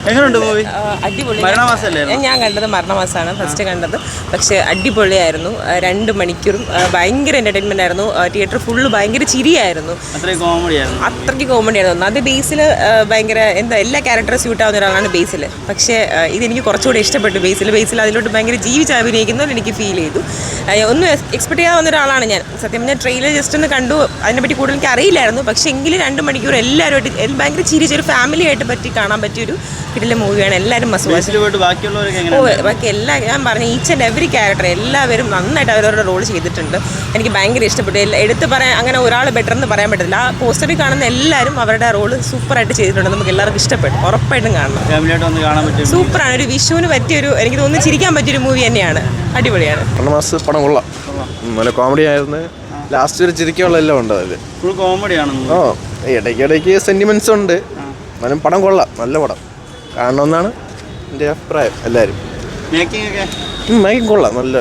എങ്ങനെയുണ്ട് മൂവി? അടിപൊളി. ഞാൻ കണ്ടത് മരണമാസമാണ് ഫസ്റ്റ് കണ്ടത്. പക്ഷേ അടിപൊളിയായിരുന്നു. 2 മണിക്കൂറും ഭയങ്കര എൻ്റർടൈൻമെൻ്റ് ആയിരുന്നു. തിയേറ്റർ ഫുള്ള് ഭയങ്കര ചിരിയായിരുന്നു. അത്രയ്ക്ക് കോമഡി ആയിരുന്നു. അത് ബേസിൽ ഭയങ്കര എല്ലാ ക്യാരക്ടറും സ്യൂട്ട് ആവുന്ന ഒരാളാണ് ബേസിൽ. പക്ഷേ ഇതെനിക്ക് കുറച്ചുകൂടി ഇഷ്ടപ്പെട്ടു. ബേസിൽ അതിലോട്ട് ഭയങ്കര ജീവിച്ച് അഭിനയിക്കുന്നവർ എനിക്ക് ഫീൽ ചെയ്തു. ഒന്നും എക്സ്പെക്ട് ചെയ്യാവുന്ന ഒരാളാണ് ഞാൻ. സത്യം പറഞ്ഞാൽ ട്രെയിലർ ജസ്റ്റ് ഒന്ന് കണ്ടു. അതിനെപ്പറ്റി കൂടുതൽ എനിക്ക് അറിയില്ലായിരുന്നു. പക്ഷേ എങ്കിലും 2 മണിക്കൂർ എല്ലാവരുമായിട്ട് ഭയങ്കര ചിരിച്ചൊരു ഫാമിലി ആയിട്ട് കാണാൻ പറ്റിയൊരു ഇതിലെ മൂവിയാണ്. എല്ലാവരും ബാക്കി ഞാൻ പറഞ്ഞ ഈച്ച് ആൻഡ് എവറി ക്യാരക്ടർ എല്ലാവരും നന്നായിട്ട് അവരവരുടെ റോൾ ചെയ്തിട്ടുണ്ട്. എനിക്ക് ഭയങ്കര ഇഷ്ടപ്പെട്ടു. എടുത്ത് പറയാൻ അങ്ങനെ ഒരാൾ ബെറ്റർ എന്ന് പറയാൻ പറ്റില്ല. ആ പോസ്റ്ററിൽ കാണുന്ന എല്ലാവരും അവരുടെ റോൾ സൂപ്പറായിട്ട് ചെയ്തിട്ടുണ്ട്. നമുക്ക് എല്ലാവർക്കും ഇഷ്ടപ്പെട്ടു. ഉറപ്പായിട്ടും കാണണം. സൂപ്പറാണ്. ഒരു വിഷുവിന് പറ്റിയൊരു, എനിക്ക് തോന്നുന്നു ചിരിക്കാൻ പറ്റിയൊരു മൂവി തന്നെയാണ്. അടിപൊളിയാണ്. പടം കൊള്ളാം. നല്ല കോമഡി ആയിരുന്നു. ലാസ്റ്റ് ഒരു ചിരിക്കുള്ള എല്ലാം ഉണ്ട് അതിൽ. ഫുൾ കോമഡിയാണ്. ഇടയ്ക്കിടയ്ക്ക് സെന്റിമെന്റ്സ് ഉണ്ട്. എന്നാലും പടം കൊള്ളാം. നല്ല പടം കാണണമെന്നാണ് എൻ്റെ അഭിപ്രായം. എല്ലാവരും മേക്കിങ് കൊള്ളാം. നല്ല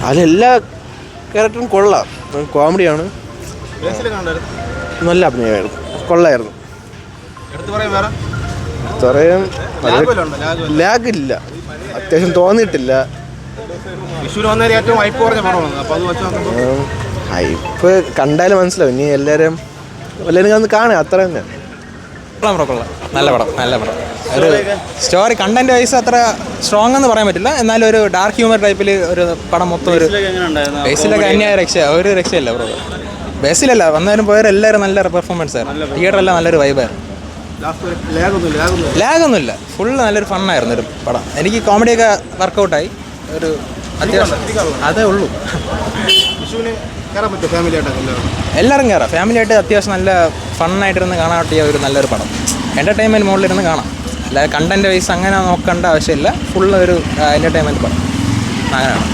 അതിലെല്ലാ ക്യാരക്ടറും കൊള്ളാം. കോമഡിയാണ്. നല്ല അഭിനയമായിരുന്നു. കൊള്ളായിരുന്നു. ഇത്രയും ലാഗില്ല. അത്യാവശ്യം തോന്നിയിട്ടില്ല. ഹൈപ്പ് കണ്ടാലും മനസ്സിലാവും. ഇനി എല്ലാവരും ഒന്ന് കാണുക. അത്ര തന്നെ. നല്ല പടം. ഒരു സ്റ്റോറി കണ്ടന്റ് വൈസ് അത്ര സ്ട്രോങ് എന്ന് പറയാൻ പറ്റില്ല. എന്നാലും ഒരു ഡാർക്ക് ഹ്യൂമർ ടൈപ്പിൽ ഒരു പടം മൊത്തം ഒരു ബേസിലൊക്കെ അന്യായ ഒരു രക്ഷയല്ല ബ്രോ. ബേസിലല്ല വന്നവരും പോയവരും എല്ലാവരും നല്ല പെർഫോമൻസ് ആയിരുന്നു. തിയേറ്ററെല്ലാം നല്ലൊരു വൈബായിരുന്നു. ലാഗൊന്നുമില്ല. ഫുള്ള് നല്ലൊരു ഫണ്ണായിരുന്നു ഒരു പടം. എനിക്ക് കോമഡിയൊക്കെ വർക്കൗട്ടായി. ഒരു അത്യാവശ്യം അതേ ഉള്ളൂ. എല്ലാവരും കയറാം. ഫാമിലിയായിട്ട് അത്യാവശ്യം നല്ല ഫണ്ണായിട്ടിരുന്ന് കാണാൻ പറ്റിയ ഒരു നല്ലൊരു പടം. എൻ്റർടൈൻമെൻറ്റ് മോഡിലിരുന്ന് കാണാം. അല്ലാതെ കണ്ടൻറ്റ് വൈസ് അങ്ങനെ നോക്കേണ്ട ആവശ്യമില്ല. ഫുള്ള് ഒരു എൻ്റർടൈൻമെൻറ്റ് പടം അങ്ങനെയാണ്.